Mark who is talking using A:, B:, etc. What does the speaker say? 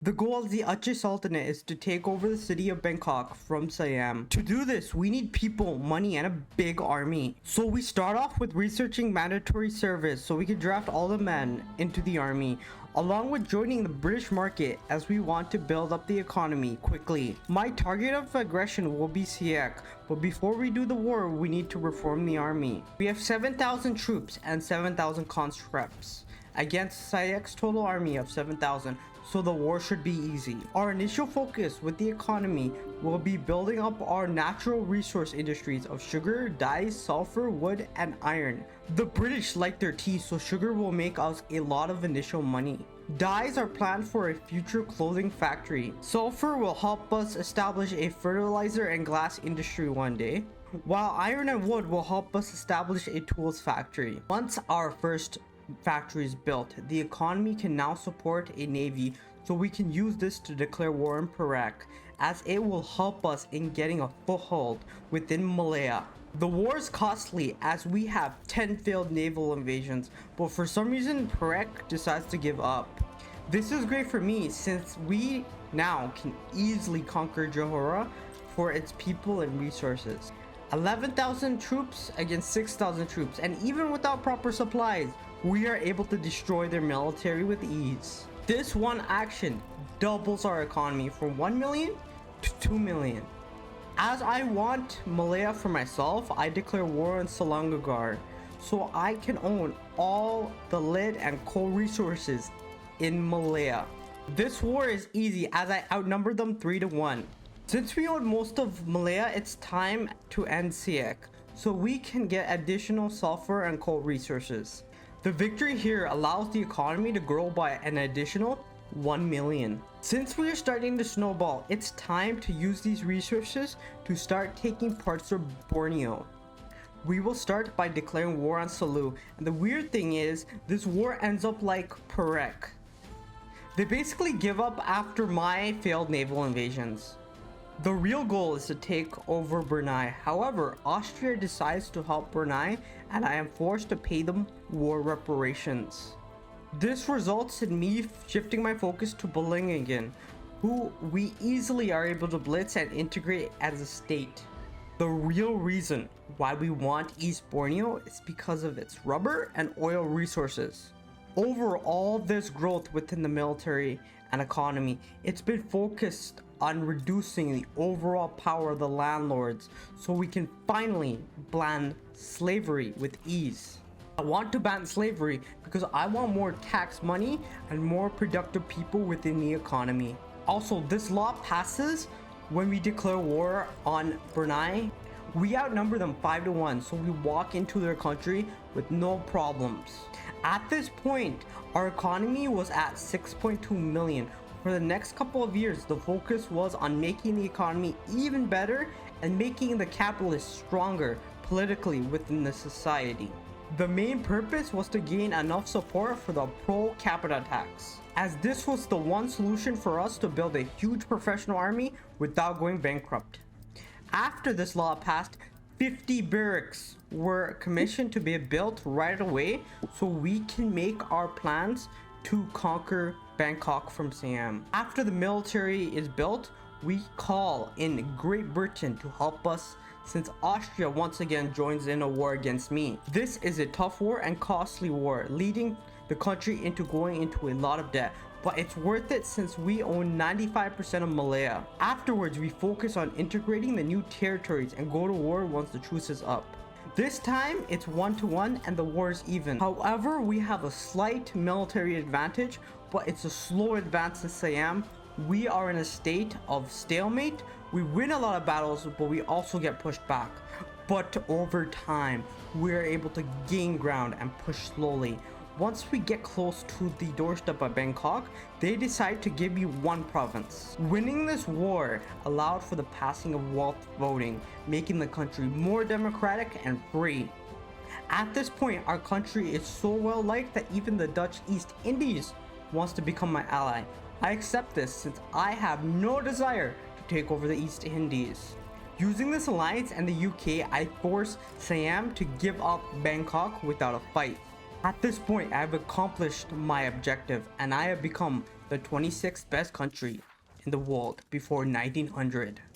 A: The goal of the Aceh Sultanate is to take over the city of Bangkok from Siam. To do this, we need people, money, and a big army. So we start off with researching mandatory service so we can draft all the men into the army, along with joining the British market as we want to build up the economy quickly. My target of aggression will be Siak, but before we do the war, we need to reform the army. We have 7,000 troops and 7,000 conscripts against Siak's total army of 7,000. So the war should be easy. Our initial focus with the economy will be building up our natural resource industries of sugar, dyes, sulfur, wood, and iron. The British like their tea, so sugar will make us a lot of initial money. Dyes are planned for a future clothing factory. Sulfur will help us establish a fertilizer and glass industry one day, while iron and wood will help us establish a tools factory. Once our first factory is built, the economy can now support a navy, so we can use this to declare war in Perak, as it will help us in getting a foothold within Malaya. The war is costly as we have 10 failed naval invasions, but for some reason Perak decides to give up. This is great for me since we now can easily conquer Johor for its people and resources. 11,000 troops against 6,000 troops, and even without proper supplies, we are able to destroy their military with ease. This one action doubles our economy from 1 million to 2 million. As I want Malaya for myself, I declare war on Selangor, so I can own all the lead and coal resources in Malaya. This war is easy as I outnumber them 3 to 1. Since we own most of Malaya, it's time to end Siak, so we can get additional sulfur and coal resources. The victory here allows the economy to grow by an additional 1 million. Since we are starting to snowball, it's time to use these resources to start taking parts of Borneo. We will start by declaring war on Sulu, and the weird thing is, this war ends up like Perak. They basically give up after my failed naval invasions. The real goal is to take over Brunei. However, Austria decides to help Brunei, and I am forced to pay them war reparations. This results in me shifting my focus to Balingen, who we easily are able to blitz and integrate as a state. The real reason why we want East Borneo is because of its rubber and oil resources. Over all this growth within the military and economy, it's been focused on reducing the overall power of the landlords so we can finally ban slavery with ease. I want to ban slavery because I want more tax money and more productive people within the economy. Also, this law passes when we declare war on Brunei. We outnumber them 5 to 1, so we walk into their country with no problems. At this point, our economy was at 6.2 million. For the next couple of years, the focus was on making the economy even better and making the capitalists stronger politically within the society. The main purpose was to gain enough support for the pro capita tax, as this was the one solution for us to build a huge professional army without going bankrupt. After this law passed, 50 barracks were commissioned to be built right away so we can make our plans to conquer Bangkok from Siam. After the military is built, we call in Great Britain to help us since Austria once again joins in a war against me. This is a tough war and costly war, leading the country into going into a lot of debt, but it's worth it since we own 95% of Malaya. Afterwards, we focus on integrating the new territories and go to war once the truce is up. This time, it's 1 to 1 and the war is even. However, we have a slight military advantage, but it's a slow advance in Siam. We are in a state of stalemate. We win a lot of battles, but we also get pushed back. But over time, we are able to gain ground and push slowly. Once we get close to the doorstep of Bangkok, they decide to give me one province. Winning this war allowed for the passing of wealth voting, making the country more democratic and free. At this point, our country is so well liked that even the Dutch East Indies wants to become my ally. I accept this since I have no desire to take over the East Indies. Using this alliance and the UK, I force Siam to give up Bangkok without a fight. At this point, I have accomplished my objective and I have become the 26th best country in the world before 1900.